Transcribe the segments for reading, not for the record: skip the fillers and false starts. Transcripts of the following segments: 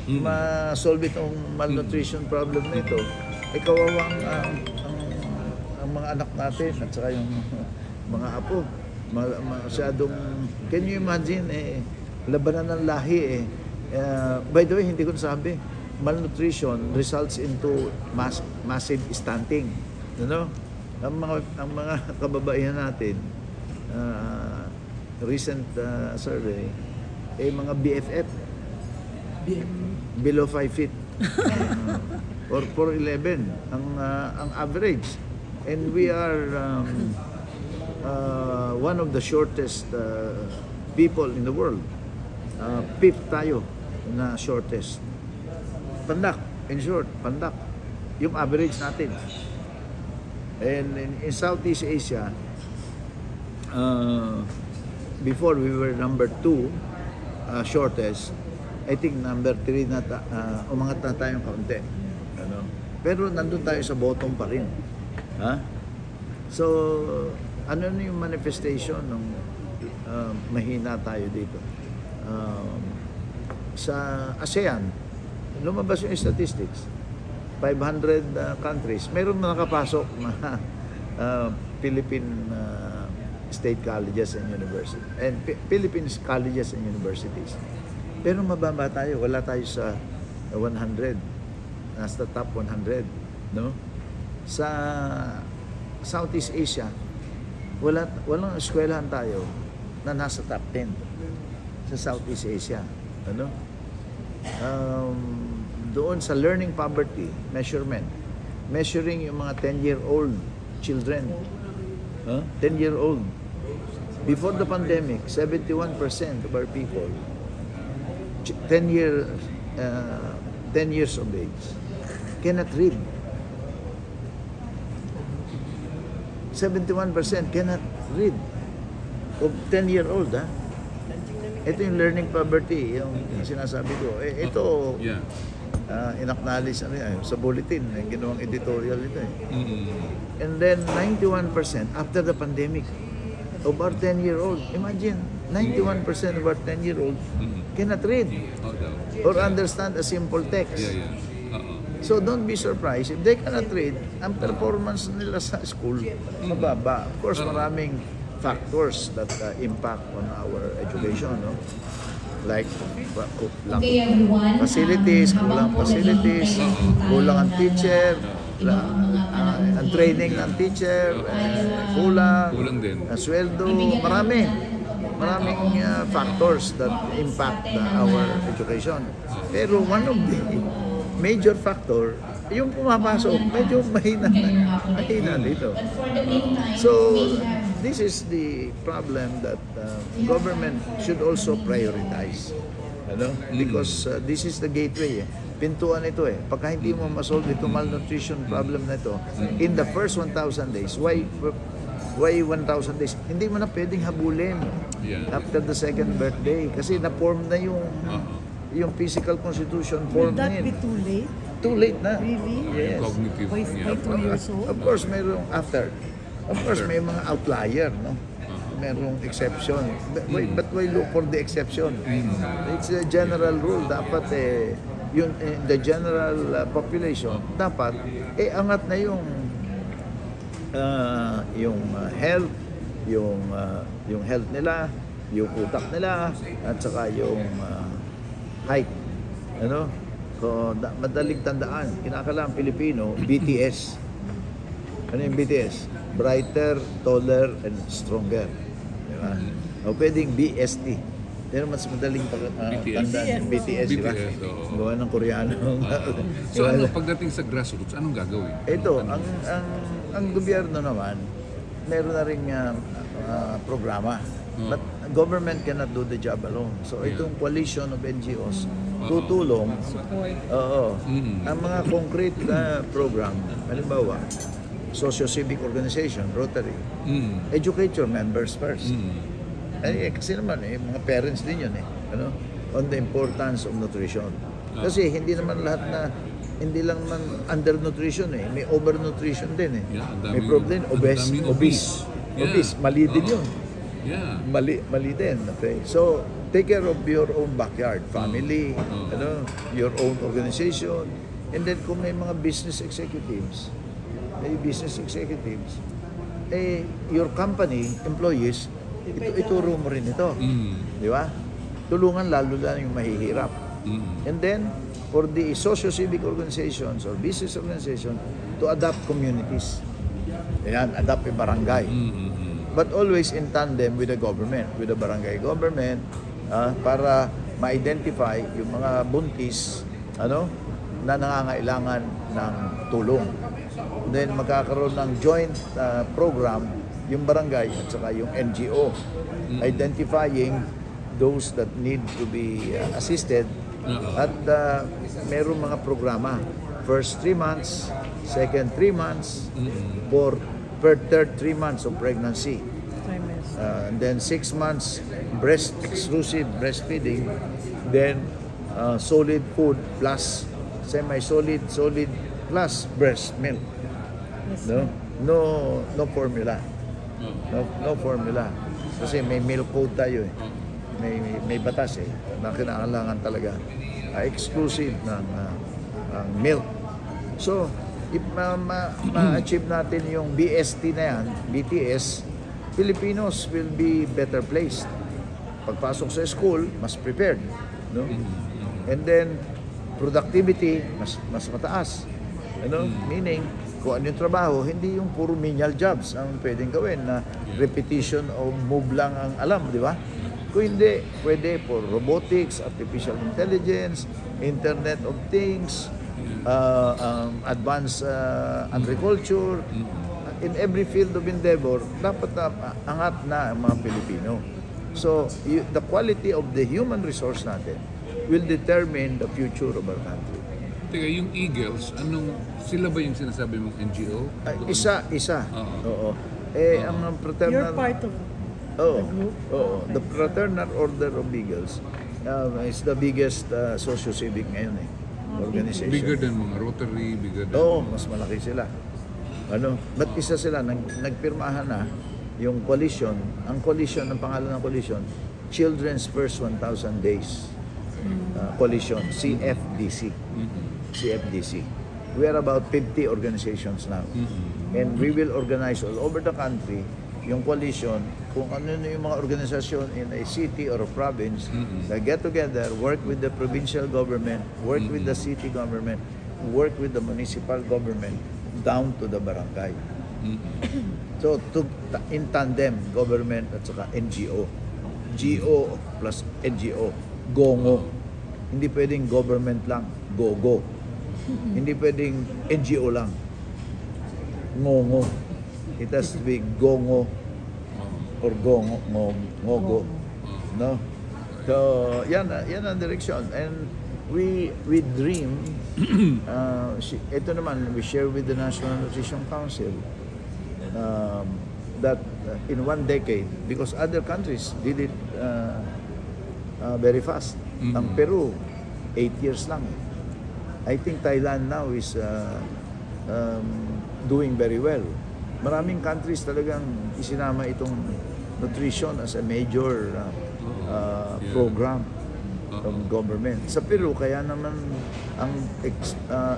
ma-solve itong malnutrition problem na ito, kawawa ang mga anak natin at saka yung mga apo. Masyadong, can you imagine, labanan ng lahi by the way, hindi ko nasabi, malnutrition results into massive stunting. You know? Ang mga kababaihan natin, recent survey, mga BFF, below 5 feet, or 4'11", ang average. And we are one of the shortest people in the world. Fifth tayo na shortest. Pandak, in short, pandak. Yung average natin. And in Southeast Asia, before we were number 2 shortest, I think number 3 na umangat na tayong kaunti. Ano? Pero nandun tayo sa bottom pa rin. Ha? So, ano na yung manifestation ng mahina tayo dito? Sa ASEAN, lumabas yung statistics. 500 countries. Mayroon na nakapasok na Philippine state colleges and universities. And Philippines colleges and universities. Pero mababa tayo, wala tayo sa 100. Nasa top 100, no? Sa Southeast Asia, walang eskwelahan tayo na nasa top 10 sa Southeast Asia, ano? Doon sa learning poverty measurement, measuring yung mga 10-year-old children, 10-year-old. Before the pandemic, 71% of our people 10 years of age cannot read. 71% cannot read of 10-year-old. Ito yung learning poverty, yung sinasabi ko. Ito, in-acknowledge sa bulletin, ginawang editorial ito. And then 91% after the pandemic of our 10-year-old. Imagine, 91% of our 10-year-old cannot read or understand a simple text. So don't be surprised if they cannot read, ang performance nila sa school mababa. Of course, maraming factors that impact on our education, no? Like facilities, kulang facilities, kulang ang teacher, ang training ng teacher, kulang sweldo, maraming factors that impact our education. Pero one of the major factor, yung pumapasok, medyo mahina dito. So, this is the problem that government should also prioritize. Ano? Because this is the gateway. Pintuan ito Pagka hindi mo masolve ito malnutrition problem na ito, in the first 1,000 days, why 1,000 days? Hindi mo na pwedeng habulin after the second birthday. Kasi na-form na yung physical constitution form na yun. Would that be too late? Too late na. Really? Yes. Cognitive. By 2 years old? Of course, mayroong after. Of course, may mga outlier, no? Merong exception. But why look for the exception? It's a general rule. Dapat yung the general population, dapat angat na yung health, yung health nila, yung utak nila, at saka yung height. Ano? So, madaling tandaan, kinakailangan Pilipino, BTS. Ano yung BTS? Brighter, taller, and stronger. Diba? O pwedeng BST. Pero mas madaling tandaan yung BTS, diba? Gawa ng Koreano. So ano, pagdating sa grassroots, anong gagawin? Ito, ang gobyerno naman, meron na ring programa. But government cannot do the job alone. So itong coalition of NGOs tutulong. Ang mga concrete program, halimbawa, socio-civic organization, Rotary, educate your members first. Kasi naman, mga parents din yun ano? On the importance of nutrition. Kasi hindi naman lahat na, hindi lang man undernutrition may overnutrition din May problem, obese, mali din yun. Mali din. Okay? So, take care of your own backyard, family, your own organization. And then kung may mga business executives, your company, employees, ituro mo rin ito. Di ba? Tulungan lalo lang yung mahihirap. And then, for the socio-civic organizations or business organizations to adopt communities. Ayan, adopt a barangay. But always in tandem with the government, with the barangay government, para ma-identify yung mga buntis na nangangailangan ng tulong. Then magkakaroon ng joint program yung barangay at saka yung NGO, identifying those that need to be assisted at merong mga programa. First 3 months, second 3 months, for third 3 months of pregnancy. And then 6 months exclusive breastfeeding, then solid food plus semi-solid, solid plus breast milk. No formula. No formula. Kasi may milk code tayo eh. May batas eh na kinakailangan talaga exclusive ng milk. So, if ma-achieve natin yung BST na yan, BTS, Filipinos will be better placed. Pagpasok sa school, mas prepared. No? And then, productivity, mas mataas. Meaning, kung ano yung trabaho, hindi yung puro menial jobs ang pwedeng gawin na repetition o move lang ang alam, di ba? Kung hindi, pwede for robotics, artificial intelligence, Internet of Things, advanced agriculture. In every field of endeavor, dapat angat na ang mga Pilipino. So, the quality of the human resource natin will determine the future of our country. Teka, yung Eagles, sila ba yung sinasabi mong NGO? Isa. Oo. Ang fraternal... You're part of the group? Oo. The Fraternal Order of Eagles is the biggest socio-civic ngayon organization. Bigger than mga Rotary, bigger than... Oo, mas malaki sila. But isa sila, nagpirmahan na yung coalition. Ang coalition, ang pangalan ng coalition, Children's First 1,000 Days Coalition, CFDC. CFDC. We are about 50 organizations now. And we will organize all over the country yung coalition, kung ano yung mga organisasyon in a city or a province that get together, work with the provincial government, work with the city government, work with the municipal government, down to the barangay. So, in tandem, government at saka NGO. GO plus NGO. GONGO. Hindi pwedeng government lang. GOGO. Hindi pwedeng NGO lang. NGONGO. It has to be GONGO or GOGO. No? So, yan ang direction. And we dream, ito naman, we share with the National Nutrition Council that in 1 decade, because other countries did it very fast. Ang Peru, 8 years lang. I think Thailand now is doing very well. Maraming countries talagang isinama itong nutrition as a major program of government. Sa Peru, kaya naman ang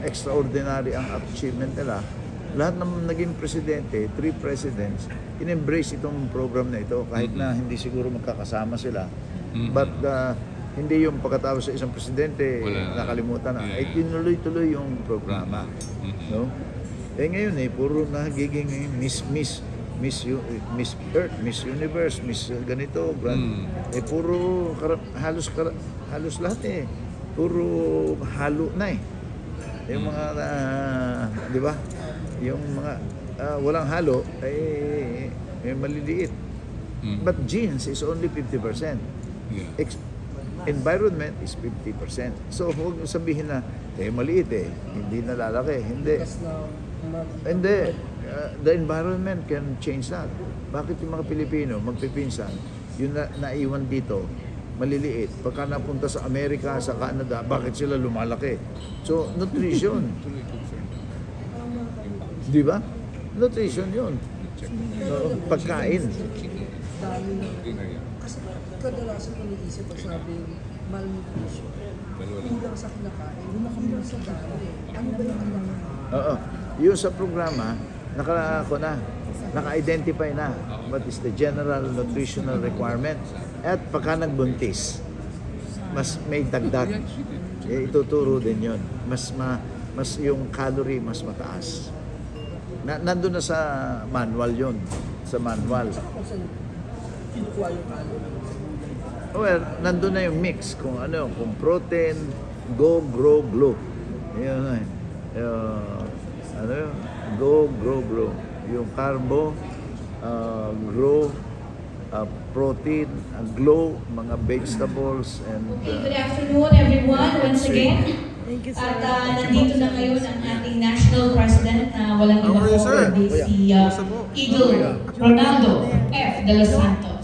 extraordinary ang achievement nila. Lahat ng naging presidente, 3 presidents, in-embrace itong program na ito kahit na hindi siguro magkakasama sila. But hindi yung pagkatapos sa isang presidente nakalimutan na. Ay tinuloy-tuloy yung programa. No? Ngayon puro nagiging Miss Earth, Miss Universe, Miss ganito, puro halos lahat puro halo na yung mga di ba? Yung mga walang halo ay maliliit. But genes is only 50%. Environment is 50%. So huwag sabihin na maliit hindi nalalaki. Hindi. The environment can change that. Bakit yung mga Pilipino magpipinsan, yung naiwan dito, maliliit. Pagka napunta sa Amerika, sa Canada, bakit sila lumalaki? So, nutrition. Di ba? Nutrition yun. So, pagkain. dami na. Ginaya. Kasi kadalasan ko naisip pag sabing malnutrition. Dalawa lang. Kulang sa kinakain, kulang sa dami. Ano ba yung kailangan? Oo. Yung sa programa, naka-identify na what is the general nutritional requirement. At pagka nagbuntis, mas may dagdag. Ituturo din yon. Mas yung calorie mas mataas. Nandun na sa manual yon. Sa manual. Kung saan kinukuha yung calorie? Well, nandun na yung mix. Kung ano, kung protein, go, grow, glow. Yun na yun. Ano yun? Go, grow, glow. Yung carbo, grow, protein, glow, mga vegetables, and Good afternoon, everyone, once again. Thank you, sir. At nandito na ngayon ang ating national president na walang iba po kundi si Eagle Ronaldo F. De Los Santos.